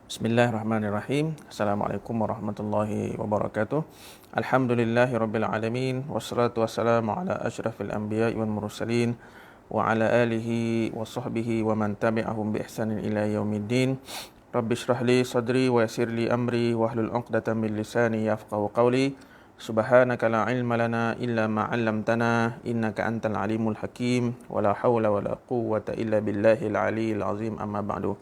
Bismillahirrahmanirrahim. Assalamualaikum warahmatullahi wabarakatuh. Alhamdulillahirabbil alamin wassalatu wassalamu ala asyrafil anbiya'i wal mursalin wa ala alihi wa sahbihi wa man tabi'ahum bi ihsanin ila yaumiddin. Rabbi shrah li sadri wa yassir li amri wahlul 'uqdatam min lisani yafqahu qawli. Subhanaka la ilma lana illa ma 'allamtana innaka antal alimul hakim wa la haula wa la quwwata illa billahil aliyyil azim amma ba'du.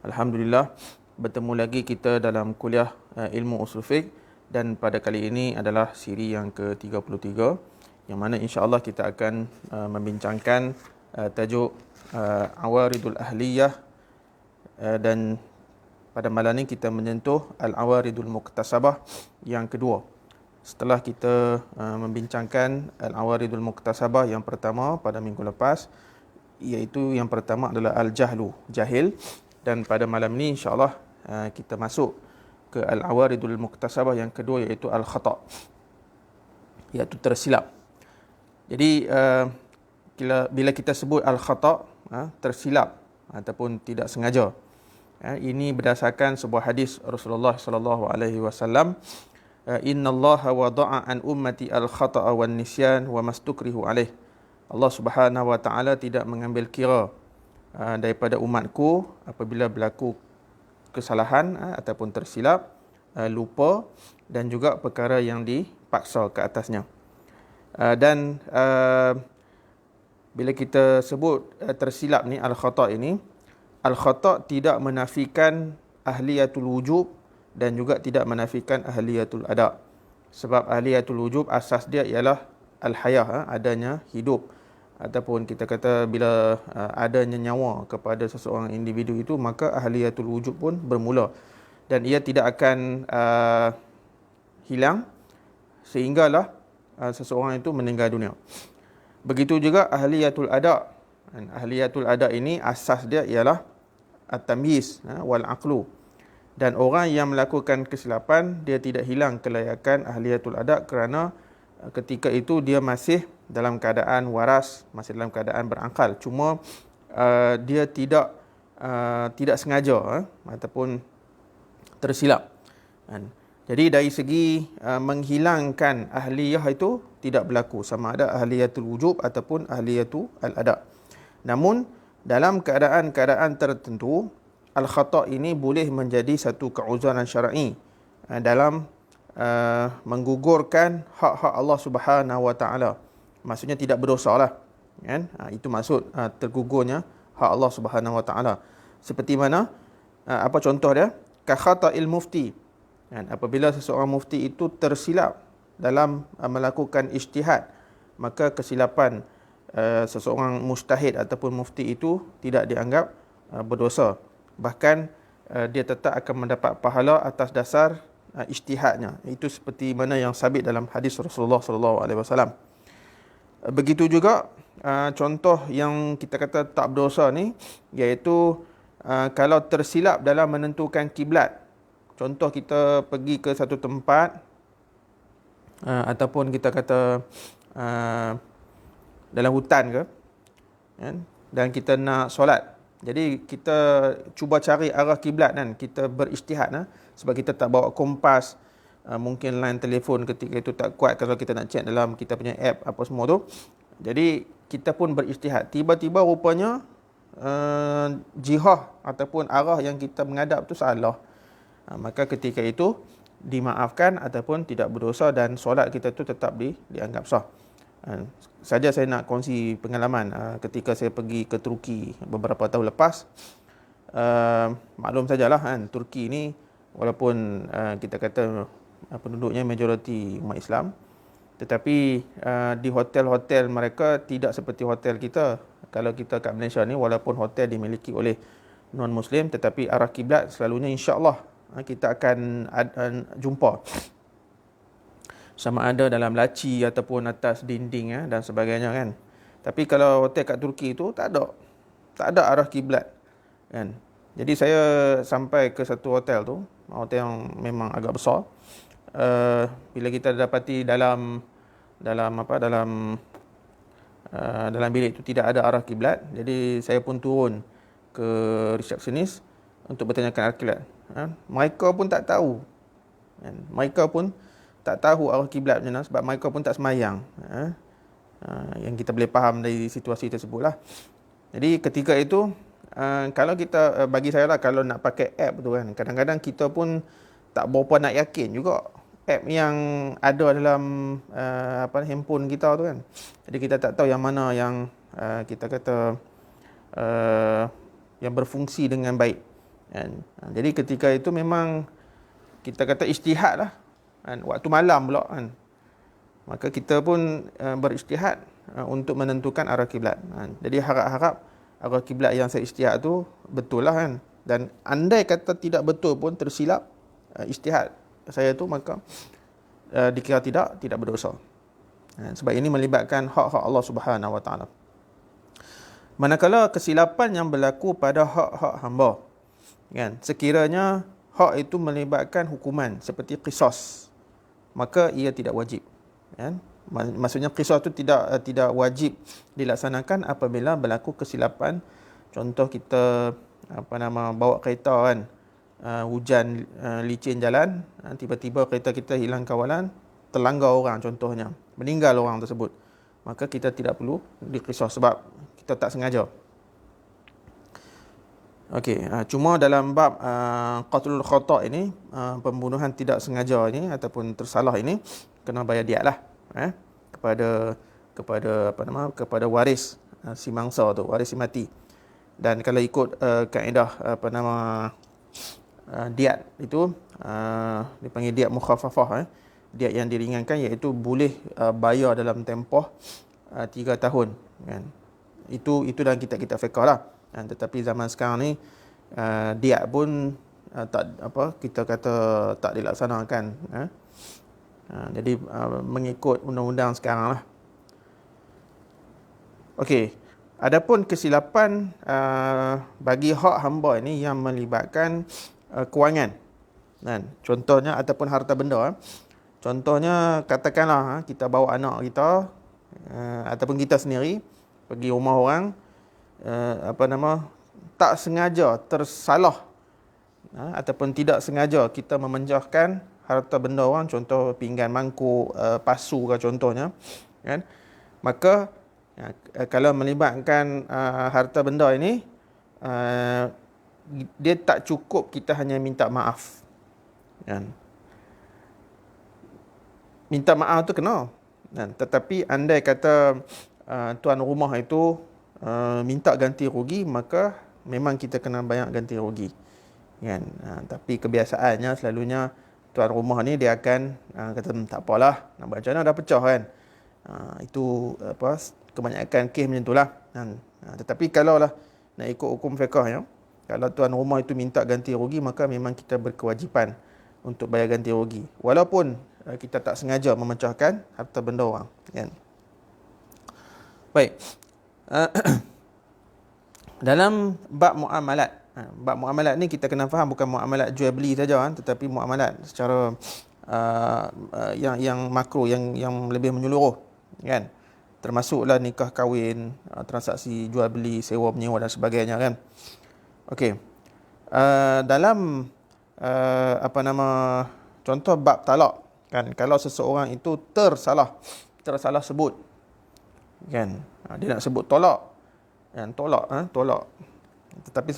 Alhamdulillah, bertemu lagi kita dalam kuliah ilmu usul fiqh, dan pada kali ini adalah siri yang ke-33 yang mana insya-Allah kita akan membincangkan tajuk awaridul ahliyah, dan pada malam ini kita menyentuh al-awaridul muktasabah yang kedua. Setelah kita membincangkan al-awaridul muktasabah yang pertama pada minggu lepas, iaitu yang pertama adalah al-jahlu, jahil. Dan pada malam ini insya-Allah kita masuk ke al-awaridul muktasabah yang kedua, iaitu al-khata', iaitu tersilap. Jadi bila kita sebut al-khata', tersilap ataupun tidak sengaja, ini berdasarkan sebuah hadis Rasulullah sallallahu alaihi wasallam, innallaha wada'a an ummati al-khata'a wan nisyan wa mastukrihu alaih. Allah Subhanahu wa taala tidak mengambil kira daripada umatku apabila berlaku kesalahan ataupun tersilap, lupa dan juga perkara yang dipaksa ke atasnya. Dan bila kita sebut tersilap ni, al-khata' ini, al-khata' tidak menafikan ahliyatul wujub dan juga tidak menafikan ahliyatul ada. Sebab ahliyatul wujub asas dia ialah al-hayah, adanya hidup, ataupun kita kata bila adanya nyawa kepada seseorang individu itu, maka ahliyatul wujub pun bermula dan ia tidak akan hilang sehinggalah seseorang itu meninggal dunia. Begitu juga ahliyatul ada. Ahliyatul ada ini asas dia ialah at-tamyiz wal aqlu, dan orang yang melakukan kesilapan dia tidak hilang kelayakan ahliyatul ada kerana ketika itu dia masih dalam keadaan waras, masih dalam keadaan berakal. Cuma dia tidak sengaja ataupun tersilap. Jadi dari segi menghilangkan ahliyah itu tidak berlaku, sama ada ahliyatul wujub ataupun ahliyatul al-ada. Namun dalam keadaan-keadaan tertentu, al-khata' ini boleh menjadi satu keuzuran syar'i dalam menggugurkan hak-hak Allah Subhanahu wa taala. Maksudnya tidak berdosa lah, kan? Itu maksud tergugurnya hak Allah Subhanahu wa taala. Seperti mana, apa contoh dia? Ka khata'il mufti, kan? Apabila seseorang mufti itu tersilap dalam melakukan ijtihad, maka kesilapan seseorang mujtahid ataupun mufti itu tidak dianggap berdosa. Bahkan dia tetap akan mendapat pahala atas dasar ijtihadnya. Itu seperti mana yang sabit dalam hadis Rasulullah sallallahu alaihi wasallam. Begitu juga contoh yang kita kata tak berdosa ni, iaitu kalau tersilap dalam menentukan kiblat. Contoh kita pergi ke satu tempat ataupun kita kata dalam hutan ke, kan? Dan kita nak solat. Jadi kita cuba cari arah kiblat, kan? Kita berijtihad sebab kita tak bawa kompas, mungkin line telefon ketika itu tak kuat kalau kita nak check dalam kita punya app apa semua tu. Jadi kita pun berijtihad. Tiba-tiba rupanya jihah ataupun arah yang kita menghadap tu salah. Maka ketika itu dimaafkan ataupun tidak berdosa, dan solat kita tu tetap dianggap sah. Saja saya nak kongsi pengalaman ketika saya pergi ke Turki beberapa tahun lepas. Maklum sajalah, kan, Turki ni walaupun kita kata penduduknya majoriti umat Islam, tetapi di hotel-hotel mereka tidak seperti hotel kita. Kalau kita kat Malaysia ni, walaupun hotel dimiliki oleh non-Muslim, tetapi arah kiblat selalunya insya-Allah kita akan jumpa, sama ada dalam laci ataupun atas dinding dan sebagainya, kan. Tapi kalau hotel kat Turki itu tak ada arah kiblat, kan. Jadi saya sampai ke satu hotel tu, hotel yang memang agak besar. Bila kita dapati dalam bilik itu tidak ada arah kiblat, jadi saya pun turun ke resepsionis untuk bertanyakan arah kiblat. mereka pun tak tahu. Mereka pun tak tahu arah kiblat macam mana sebab mereka pun tak semayang. Yang kita boleh faham dari situasi tersebut lah. Jadi ketika itu, kalau kita, bagi saya lah, kalau nak pakai app tu kan, kadang-kadang kita pun tak berapa nak yakin juga app yang ada dalam handphone kita tu kan. Jadi kita tak tahu yang mana yang kita kata yang berfungsi dengan baik kan. Jadi ketika itu memang kita kata ijtihad lah kan, waktu malam pula kan, maka kita pun berijtihad untuk menentukan arah kiblat kan. Jadi harap-harap arah kiblat yang saya ijtihad tu betul lah kan. Dan andai kata tidak betul pun, tersilap ijtihad saya tu, maka dikira tidak berdosa. Sebab ini melibatkan hak-hak Allah Subhanahu Wa Taala. Manakala kesilapan yang berlaku pada hak-hak hamba kan, sekiranya hak itu melibatkan hukuman seperti qisas, maka ia tidak wajib kan. Maksudnya qisas itu tidak wajib dilaksanakan apabila berlaku kesilapan. Contoh kita bawa kereta kan, hujan licin jalan, tiba-tiba kereta kita hilang kawalan, terlanggar orang contohnya, meninggal orang tersebut, maka kita tidak perlu diqisas sebab kita tak sengaja. Okey, cuma dalam bab qatlul khata' ini, pembunuhan tidak sengaja ini ataupun tersalah ini, kena bayar diat lah kepada waris si mangsa tu, waris si mati. Dan kalau ikut kaedah diat itu, dipanggil diat mukhaffafah, diat yang diringankan, iaitu boleh bayar dalam tempoh 3 tahun kan. Itu dalam kitab-kitab fiqh lah. Tetapi zaman sekarang ni diat pun kita kata tak dilaksanakan. Jadi mengikut undang-undang sekarang lah. Okey, adapun kesilapan bagi hak hamba ini yang melibatkan kewangan kan, contohnya ataupun harta benda. Contohnya katakanlah kita bawa anak kita ataupun kita sendiri pergi rumah orang, tak sengaja tersalah ataupun tidak sengaja kita memecahkan harta benda orang, contoh pinggan mangkuk, pasu ke contohnya kan. Maka kalau melibatkan harta benda ini, dia tak cukup kita hanya minta maaf kan. Minta maaf tu kena kan, tetapi andai kata tuan rumah itu minta ganti rugi, maka memang kita kena bayar ganti rugi kan. Tapi kebiasaannya selalunya tuan rumah ni dia akan kata tak apalah, nak baca dah pecah kan. Itu kebanyakan kes macam itulah kan. Tetapi kalau lah nak ikut hukum fiqh ya, kalau tuan rumah itu minta ganti rugi, maka memang kita berkewajipan untuk bayar ganti rugi, walaupun kita tak sengaja memecahkan harta benda orang kan. Baik. Dalam bab muamalat, bab muamalat ni kita kena faham bukan muamalat jual beli saja kan, tetapi muamalat secara yang makro, yang lebih menyeluruh kan, termasuklah nikah kahwin, transaksi jual beli, sewa menyewa dan sebagainya kan. Okey, dalam contoh bab talak kan, kalau seseorang itu tersalah sebut kan, dia nak sebut tolak kan, tolak tetapi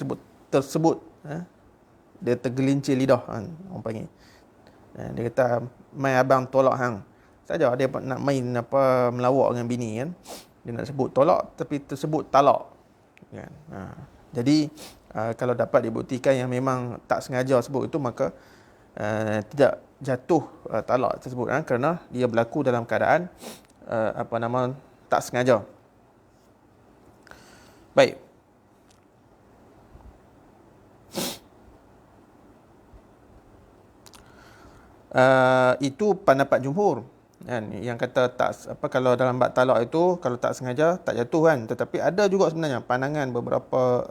tersebut dia tergelincir lidah kan, orang panggil. Dia kata mai abang tolak hang saja, dia nak main melawak dengan bini kan, dia nak sebut tolak tapi tersebut talak kan. Jadi kalau dapat dibuktikan yang memang tak sengaja sebut itu, maka tidak jatuh talak tersebut kerana dia berlaku dalam keadaan tak sengaja. Baik. Itu pendapat jumhur kan, yang kata kalau dalam bab talak itu kalau tak sengaja tak jatuh kan. Tetapi ada juga sebenarnya pandangan beberapa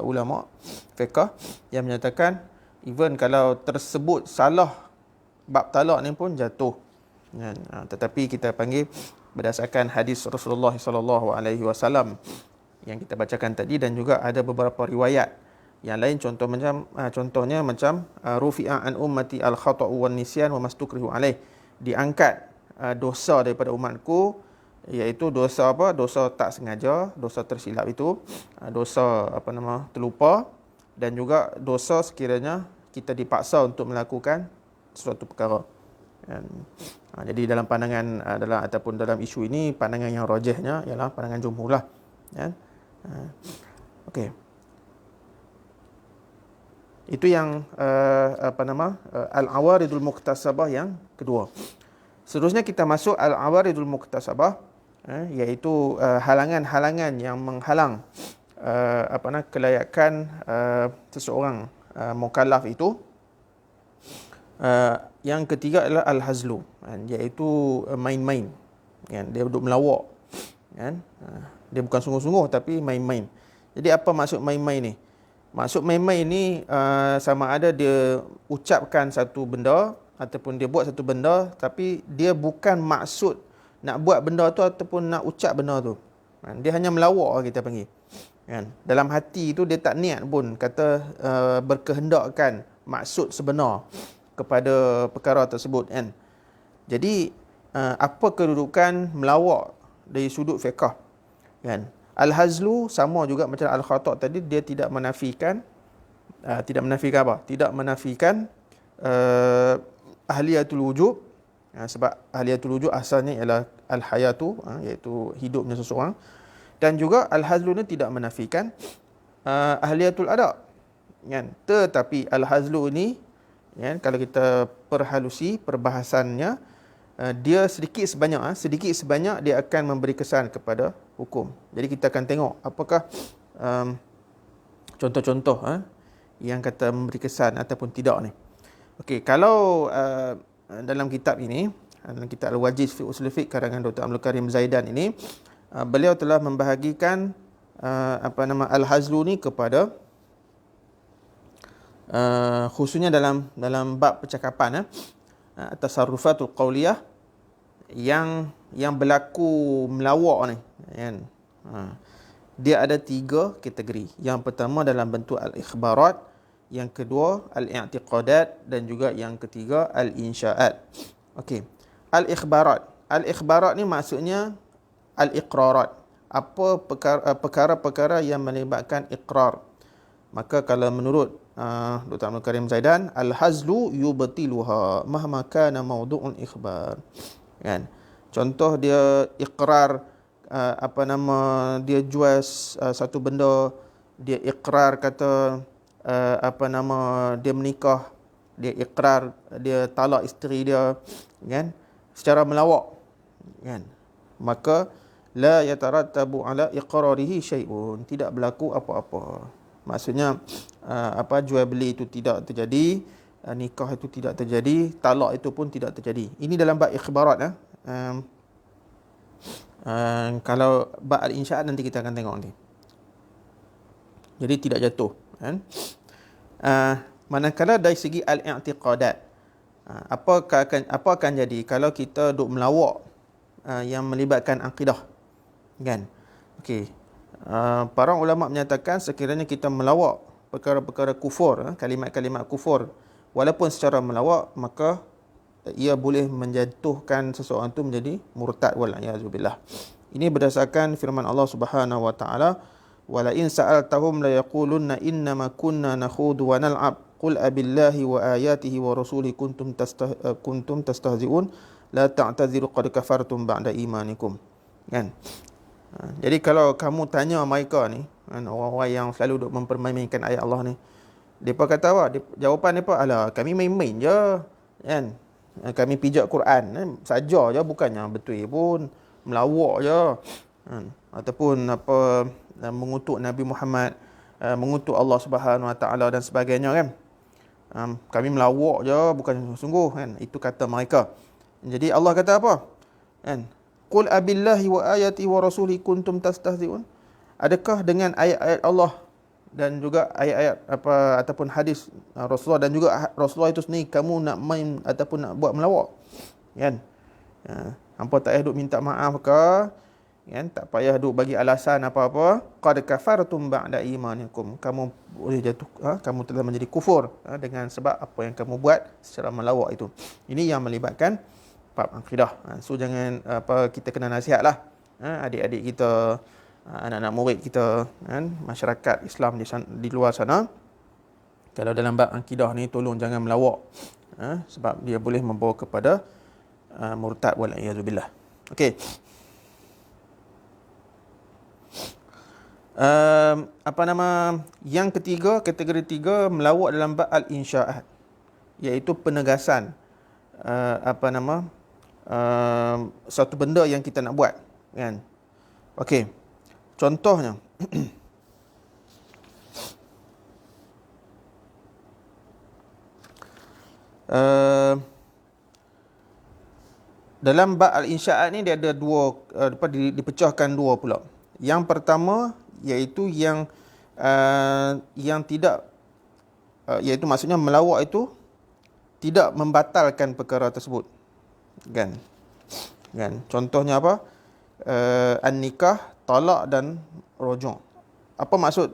ulama fiqh yang menyatakan even kalau tersebut salah bab talak ni pun jatuh kan. Tetapi kita panggil berdasarkan hadis Rasulullah sallallahu alaihi wasallam yang kita bacakan tadi, dan juga ada beberapa riwayat Yang lain contohnya macam rufi'a an ummati al-khata'u wan nisyan wa mastukrihu alaih. Diangkat dosa daripada umatku, iaitu dosa apa? Dosa tak sengaja, dosa tersilap itu, dosa terlupa, dan juga dosa sekiranya kita dipaksa untuk melakukan suatu perkara. Jadi dalam pandangan dalam isu ini, pandangan yang rajihnya ialah pandangan jumhur lah. Okey. Itu yang al-awaridul muktasabah yang kedua. Seterusnya kita masuk al-awaridul muktasabah, iaitu halangan-halangan yang menghalang kelayakan seseorang mukallaf itu. Yang ketiga adalah al-hazlu, iaitu main-main. Dia duduk melawak. Dia bukan sungguh-sungguh tapi main-main. Jadi apa maksud main-main ni? Maksud main-main ni sama ada dia ucapkan satu benda ataupun dia buat satu benda tapi dia bukan maksud nak buat benda tu ataupun nak ucap benda tu. Dia hanya melawak, kita panggil. Dalam hati tu dia tak niat pun kata berkehendakkan maksud sebenar kepada perkara tersebut. Jadi apa kedudukan melawak dari sudut fiqh? Al-hazlu sama juga macam al-khata' tadi, dia tidak menafikan apa? Tidak menafikan ahliyatul wujub, sebab ahliyatul wujub asalnya ialah al-hayatu, iaitu hidupnya seseorang. Dan juga al-hazlu ni tidak menafikan ahliyatul ada. Tetapi al-hazlu ni, kalau kita perhalusi perbahasannya, dia sedikit sebanyak dia akan memberi kesan kepada hukum. Jadi kita akan tengok apakah contoh-contoh yang kata memberi kesan ataupun tidak ni. Okey, kalau dalam kitab ini, dalam kitab Al-Wajiz fi Usul Fiqh karangan Dr. Abdul Karim Zaidan ini, beliau telah membahagikan al-hazlu ni kepada khususnya dalam bab percakapan, tasarrufatul qawliyah yang berlaku melawak ni, dia ada 3 kategori. Yang pertama dalam bentuk al-ikhbarat, yang kedua al-i'tiqadat, dan juga yang ketiga al-insya'at. Okey. Al-ikhbarat ni maksudnya al-iqrarat. Apa perkara-perkara yang melibatkan iqrar. Maka kalau menurut Dr. Abdul Karim Zaidan, al-hazlu yubtiluha mahma kana mawdu'ul ikhbar. Contoh dia iqrar dia jual satu benda, dia iqrar kata dia menikah, dia iqrar dia talak isteri dia, secara melawak, maka la yatarattabu ala iqrarihi syai'un, tidak berlaku apa-apa. Maksudnya jual beli itu tidak terjadi, nikah itu tidak terjadi, talak itu pun tidak terjadi. Ini dalam bab ikhbarat. Kalau bab al-insya'at nanti kita akan tengok nanti. Jadi tidak jatuh. Manakala dari segi al-i'tiqadat, apa akan jadi kalau kita duk melawak yang melibatkan akidah, Okey. Para ulama menyatakan sekiranya kita melawak perkara-perkara kufur, kalimat-kalimat kufur, walaupun secara melawak, maka ia boleh menjatuhkan seseorang itu menjadi murtad, wal-iyazubillah. Ini berdasarkan firman Allah Subhanahu wa taala, "Wala in sa'altahum la yaqulunna innama kunna nakhudu wa nal'ab qul abillahi wa ayatihi wa rasulihi kuntum tastahzi'un la ta'tadhiru qad kafartum ba'da imanikum." Jadi kalau kamu tanya mereka ni, orang-orang yang selalu duk mempermainkan ayat Allah ni, mereka kata apa? Jawapan mereka, alah kami main-main je, kami pijak Quran saja je, bukannya betul pun, melawak je, ataupun mengutuk Nabi Muhammad, mengutuk Allah Subhanahu Wa Taala dan sebagainya, kami melawak je, bukan sungguh, itu kata mereka. Jadi Allah kata apa? Qul abillahi wa ayati wa rasulihi kuntum tastahzi'un. Adakah dengan ayat-ayat Allah dan juga ayat-ayat ataupun hadis Rasulullah dan juga Rasulullah itu sendiri kamu nak main ataupun nak buat melawak? Hampa tak payah duk minta maaf ke? kan, tak payah duk bagi alasan apa-apa. Qad kafartum ba'da imanikum, kamu boleh jatuh, kamu telah menjadi kufur dengan sebab apa yang kamu buat secara melawak itu. Ini yang melibatkan bab akidah. So jangan kita kena nasihatlah adik-adik kita, anak-anak murid kita, kan, masyarakat Islam di luar sana, kalau dalam bab akidah ni tolong jangan melawak, sebab dia boleh membawa kepada murtad wal iyadzubillah. Okey. Yang ketiga, kategori tiga, melawak dalam bab al-insyaat, iaitu penegasan satu benda yang kita nak buat, kan. Okey. Contohnya dalam bab al-insyaat ni dia ada dua, dipecahkan dua pula. Yang pertama iaitu yang tidak, iaitu maksudnya melawak itu tidak membatalkan perkara tersebut, kan. Contohnya apa? An-nikah, talak dan rujuk. Apa maksud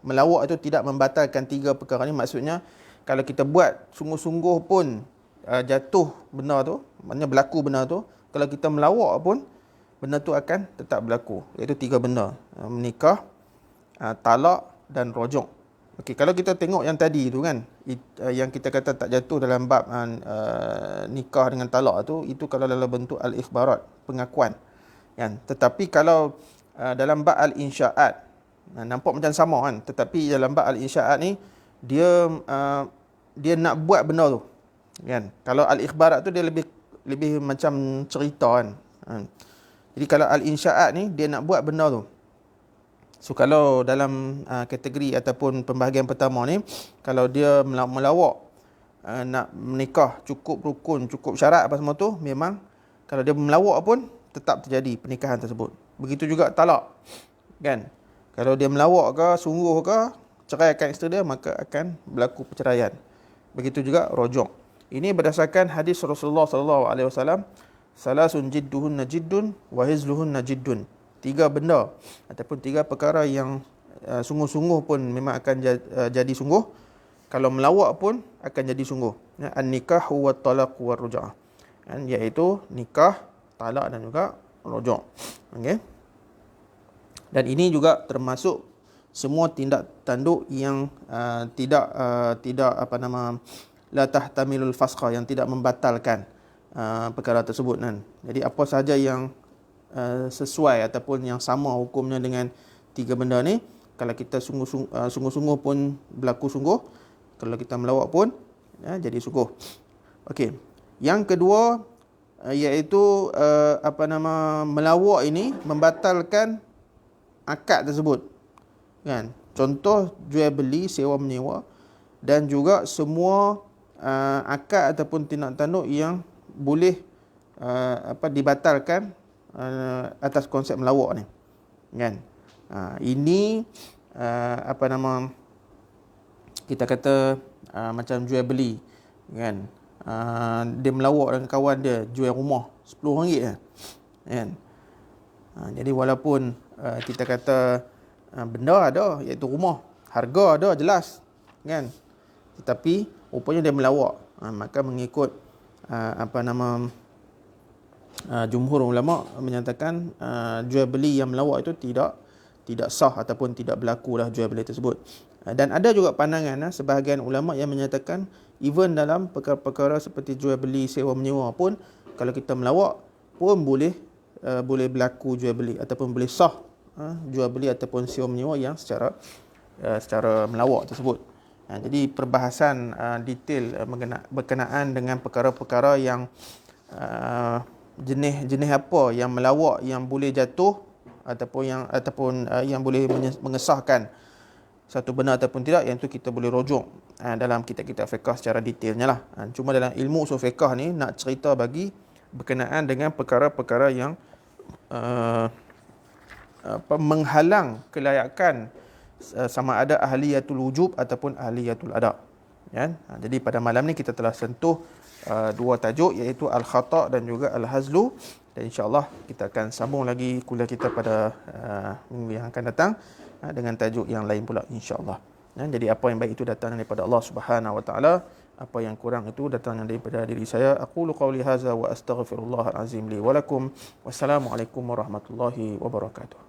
melawak itu tidak membatalkan tiga perkara ni? Maksudnya kalau kita buat sungguh-sungguh pun jatuh benda tu, maknanya berlaku benda tu, kalau kita melawak pun benda tu akan tetap berlaku, iaitu tiga benda: menikah, talak dan rujuk. Okey, kalau kita tengok yang tadi tu, kan, yang kita kata tak jatuh dalam bab nikah dengan talak tu, itu kalau dalam bentuk al-ikhbarat, pengakuan, kan. Tetapi kalau dalam bab al-insyaat, nampak macam sama, kan, tetapi dalam bab al-insyaat ni dia nak buat benda tu, kan. Kalau al-ikhbarat tu dia lebih macam cerita, kan. Jadi kalau al-insyaat ni dia nak buat benda tu. So kalau dalam kategori ataupun pembahagian pertama ni, kalau dia melawak nak menikah, cukup rukun, cukup syarat apa semua tu, memang kalau dia melawak pun tetap terjadi pernikahan tersebut. Begitu juga talak, kan. Kalau dia melawak ke, sungguh ke, ceraikan isteri dia, maka akan berlaku perceraian. Begitu juga rujuk. Ini berdasarkan hadis Rasulullah SAW, salasun jidduhunna jiddun wa hizluhunna jiddun. Tiga benda ataupun tiga perkara yang sungguh-sungguh pun memang akan jadi sungguh. Kalau melawak pun akan jadi sungguh. An-nikah wa talaq wa ruj'ah, kan, iaitu nikah, talak dan juga rujuk. Okey. Dan ini juga termasuk semua tindak tanduk yang la tahtamilul fasqa, yang tidak membatalkan perkara tersebut, kan. Jadi apa sahaja yang sesuai ataupun yang sama hukumnya dengan tiga benda ni, kalau kita sungguh-sungguh pun berlaku sungguh, kalau kita melawak pun jadi sungguh. Okey. Yang kedua iaitu melawak ini membatalkan akad tersebut, kan. Contoh jual beli, sewa menyewa, dan juga semua akad ataupun tindak tanduk yang boleh dibatalkan atas konsep melawak ni, kan. Ini kita kata macam jual beli, kan. Dia melawak dengan kawan dia jual rumah RM10 je, kan. Jadi walaupun kita kata benda ada, iaitu rumah, harga ada jelas, kan, tetapi rupanya dia melawak, maka mengikut jumhur ulama menyatakan jual beli yang melawak itu tidak sah ataupun tidak berlaku lah jual beli tersebut. Dan ada juga pandangan sebahagian ulama yang menyatakan even dalam perkara-perkara seperti jual beli, sewa menyewa pun, kalau kita melawak pun boleh berlaku jual beli ataupun boleh sah jual beli ataupun sewa menyewa yang secara melawak tersebut. Jadi perbahasan detail berkenaan dengan perkara-perkara yang jenis apa yang melawak yang boleh jatuh ataupun yang boleh mengesahkan satu benda ataupun tidak, yang itu kita boleh rujuk dalam kitab-kitab fiqh secara detailnya lah. Cuma dalam ilmu usul fiqh ni nak cerita bagi berkenaan dengan perkara-perkara yang menghalang kelayakan sama ada ahliyatul wujub ataupun ahliyatul ada, kan. Jadi pada malam ni kita telah sentuh dua tajuk, iaitu al-khata' dan juga al-hazlu, Dan insya-Allah kita akan sambung lagi kuliah kita pada minggu yang akan datang dengan tajuk yang lain pula insya-Allah. Jadi apa yang baik itu datang daripada Allah Subhanahu wa taala, apa yang kurang itu datang daripada diri saya. Aqulu qauli hadza wa astaghfirullahal azim li wa lakum. Wassalamualaikum warahmatullahi wabarakatuh.